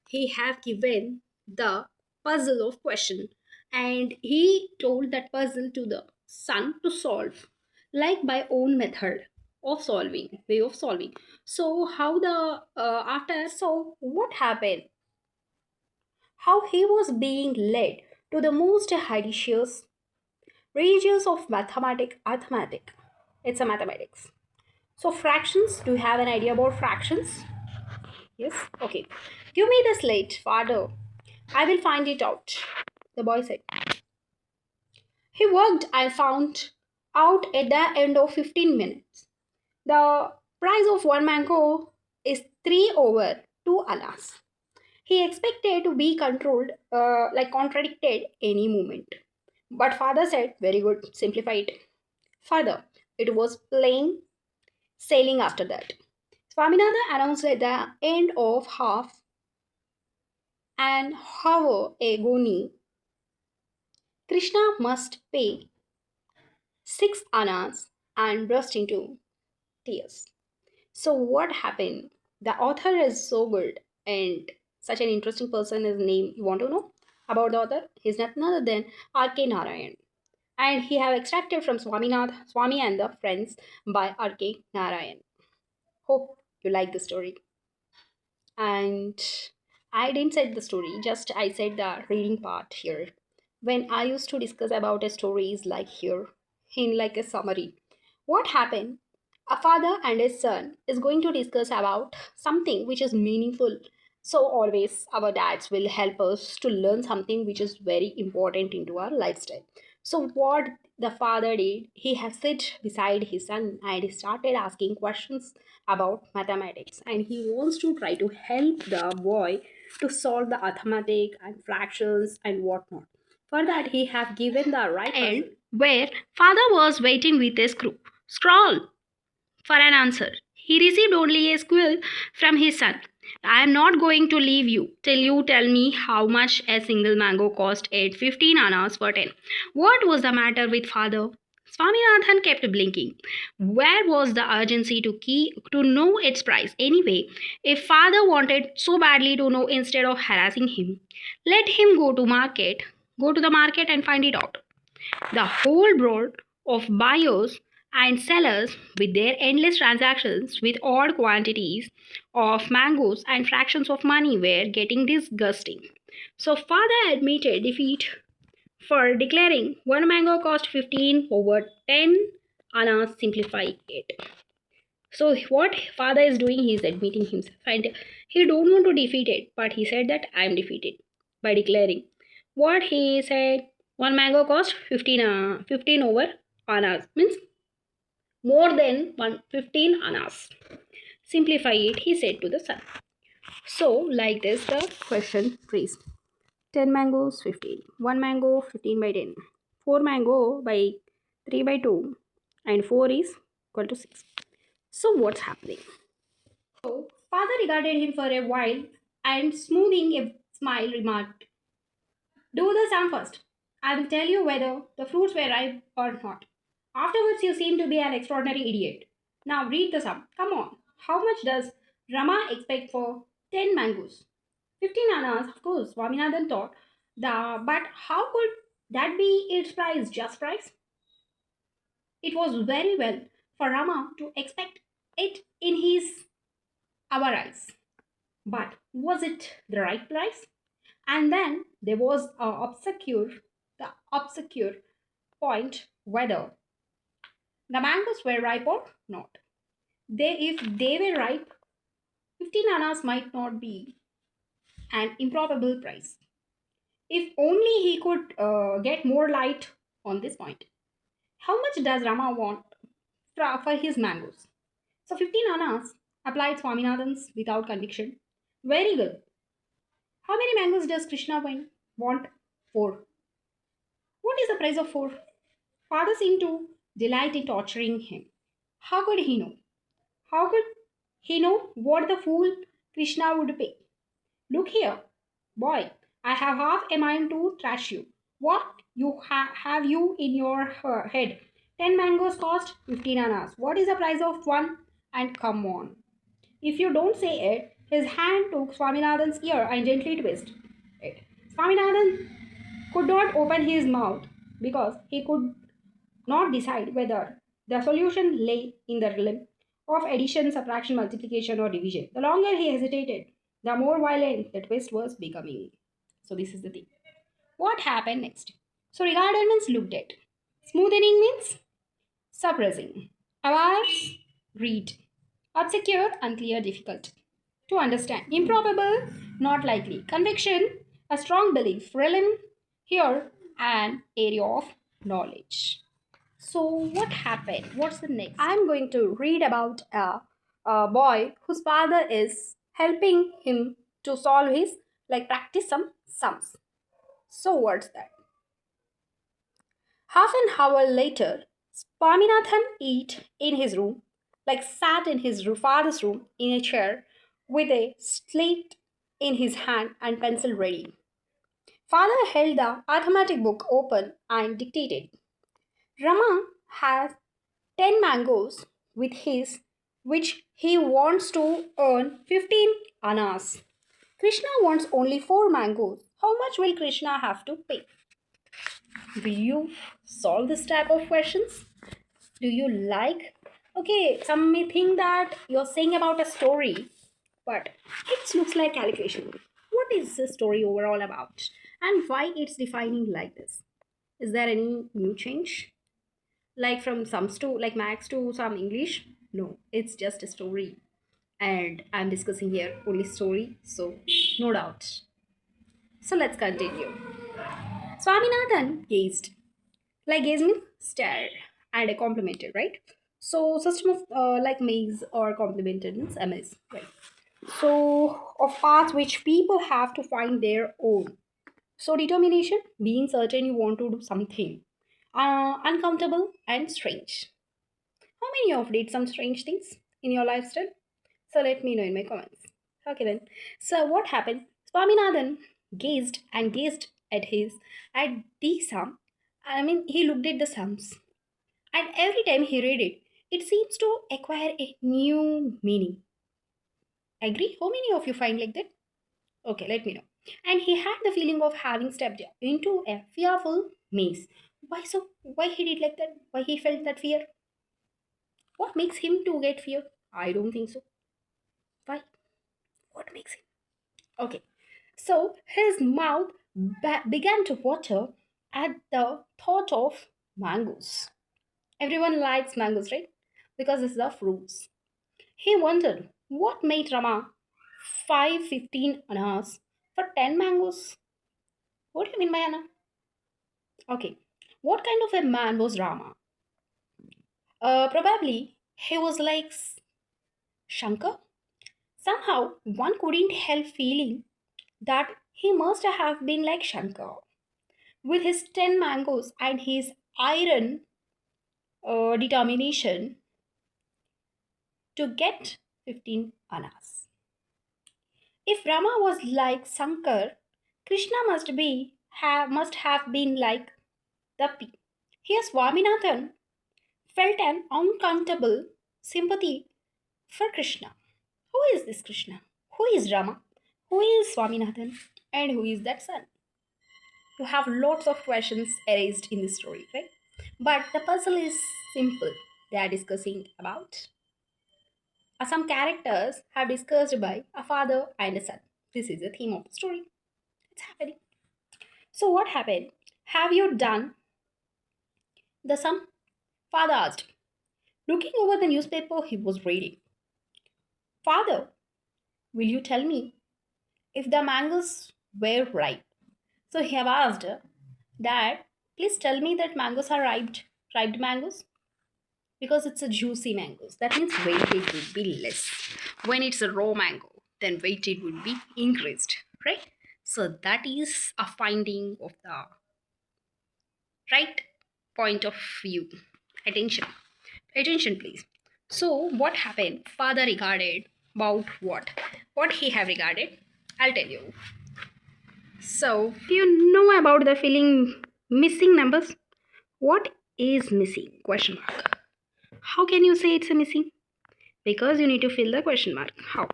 he have given the puzzle of question, and he told that puzzle to the son to solve, like by own method of solving, way of solving. So how the after, so what happened, how he was being led to the most hideous regions of mathematic. It's a mathematics. So fractions, do you have an idea about fractions? Yes? Okay. Give me the slate, father. I will find it out. The boy said. He worked and found out at the end of 15 minutes. The price of one mango is 3 over 2 annas. He expected to be controlled, like contradicted any moment. But father said, very good, simplify it. Further, it was plain sailing after that. Swaminathan announced at the end of half an hour agony, Krishna must pay 6 annas and burst into tears. So, what happened? The author is so good and such an interesting person. His name, you want to know about the author? He's nothing other than R.K. Narayan. And he have extracted from Swami and the Friends by R.K. Narayan. Hope you like the story. And I didn't say the story, just I said the reading part here. When I used to discuss about a stories like here, in like a summary, what happened, a father and his son is going to discuss about something which is meaningful. So always our dads will help us to learn something which is very important into our lifestyle. So what the father did, he has sit beside his son and he started asking questions about mathematics, and he wants to try to help the boy to solve the arithmetic and fractions and whatnot. For that, he have given the right and puzzle, where father was waiting with a scroll for an answer. He received only a squeal from his son. I am not going to leave you till you tell me how much a single mango cost at 15 annas for 10. What was the matter with father? Swaminathan kept blinking. Where was the urgency to know its price? Anyway, if father wanted so badly to know instead of harassing him, let him go to the market and find it out. The whole board of buyers and sellers, with their endless transactions with odd quantities of mangoes and fractions of money, were getting disgusting. So father admitted defeat for declaring one mango cost 15 over 10 annas, simplify it. So what father is doing, he is admitting himself, and he don't want to defeat it, but he said that I am defeated by declaring what he said. One mango cost 15 over annas, means more than 115 annas. Simplify it, he said to the son. So like this the question phrase. 10 mangoes 15, 1 mango 15 by 10, 4 mango by 3 by 2, and 4 is equal to 6. So what's happening? So father regarded him for a while and smoothing a smile remarked, do the sum first. I will tell you whether the fruits were ripe or not. Afterwards, you seem to be an extraordinary idiot. Now read the sum. Come on. How much does Rama expect for 10 mangoes? 15 annas, of course, Swaminathan thought. But how could that be its price, just price? It was very well for Rama to expect it in his our eyes. But was it the right price? And then there was the obscure point whether the mangoes were ripe or not. If they were ripe, 15 annas might not be an improbable price. If only he could get more light on this point. How much does Rama want for his mangoes? So 15 annas, applied Swaminathan's without conviction. Very good. How many mangoes does Krishna want? 4. What is the price of 4? Father seemed to delight in torturing him. How could he know? How could he know what the fool Krishna would pay? Look here, boy, I have half a mind to thrash you. What you have you in your head? 10 mangoes cost 15 annas. What is the price of one? And come on. If you don't say it, His hand took Swaminathan's ear and gently twisted it. Swaminathan could not open his mouth because he could not decide whether the solution lay in the realm of addition, subtraction, multiplication, or division. The longer he hesitated, the more violent the twist was becoming. So, this is the thing. What happened next? So, regarded means looked at. Smoothening means suppressing. Awares, read. Obscure, unclear, difficult to understand. Improbable, not likely. Conviction, a strong belief. Realm, here, an area of knowledge. So, what happened? What's the next? I'm going to read about a boy whose father is helping him to solve his, like, practice some sums. So, what's that? Half an hour later, Swaminathan in his room, like sat in his father's room in a chair with a slate in his hand and pencil ready. Father held the arithmetic book open and dictated. Rama has 10 mangoes with his, which he wants to earn 15 annas. Krishna wants only 4 mangoes. How much will Krishna have to pay? Will you solve this type of questions? Do you like? Okay, some may think that you're saying about a story, but it looks like calculation. What is the story overall about? And why it's defining like this? Is there any new change? Like from sums to like max to some English? No, it's just a story. And I'm discussing here only story, so no doubt. So let's continue. Swaminathan gazed. Like gaze means stare and a complimented, right? So system of like maze or complemented means amaze, right? So of paths which people have to find their own. So determination, being certain you want to do something. Uncomfortable and strange. How many of did some strange things in your lifestyle? So let me know in my comments. Okay then. So what happened? Swaminathan gazed and gazed at the sum. I mean, he looked at the sums, and every time he read it, it seems to acquire a new meaning. Agree? How many of you find like that? Okay, let me know. And he had the feeling of having stepped into a fearful maze. Why so? Why he did like that? Why he felt that fear? What makes him to get fear? I don't think so. Why? What makes him? Okay. So his mouth began to water at the thought of mangoes. Everyone likes mangoes, right? Because it's the fruits. He wondered what made Rama 5:15 annas for 10 mangoes. What do you mean by Anna? Okay. What kind of a man was Rama? Probably he was like Shankar. Somehow one couldn't help feeling that he must have been like Shankar with his 10 mangoes and his iron determination to get 15 annas. If Rama was like Shankar, Krishna must have been like Tapi. Here Swaminathan felt an uncountable sympathy for Krishna. Who is this Krishna? Who is Rama? Who is Swaminathan? And who is that son? You have lots of questions erased in this story, right? But the puzzle is simple. They are discussing about some characters have discussed by a father and a son. This is the theme of the story. It's happening. So what happened? Have you done the sum? Father asked. Looking over the newspaper he was reading. Father, will you tell me if the mangoes were ripe? So he have asked, Dad, please tell me that mangoes are ripe mangoes? Because it's a juicy mangoes. That means weightage would be less. When it's a raw mango, then weightage would be increased, right? So that is a finding of the right point of view. Attention. Attention please. So what happened? Father regarded about what? What he have regarded? I'll tell you. So do you know about the feeling missing numbers? What is missing? Question mark. How can you say it's a missing? Because you need to fill the question mark. How?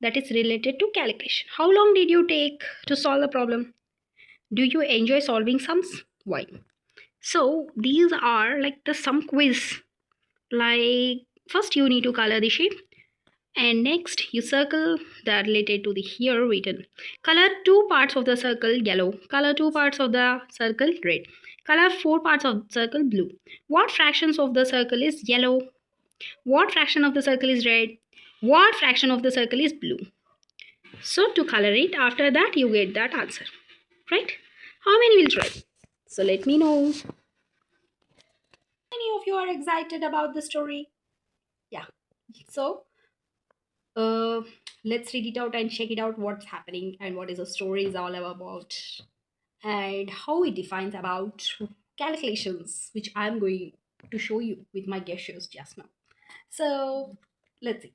that is related to calculation. How long did you take to solve the problem? Do you enjoy solving sums? Why? So these are like the sum quiz. Like first you need to color the shape, and next you circle that related to the here written. Color two parts of the circle yellow. Color two parts of the circle red. Color four parts of the circle blue. What fractions of the circle is yellow? What fraction of the circle is red? What fraction of the circle is blue? So to color it, after that you get that answer, right? How many will try? So let me know. Any of you are excited about the story? Yeah. So uh, let's read it out and check it out what's happening and what is the story is all about and how it defines about calculations, which I'm going to show you with my gestures just now. So let's see.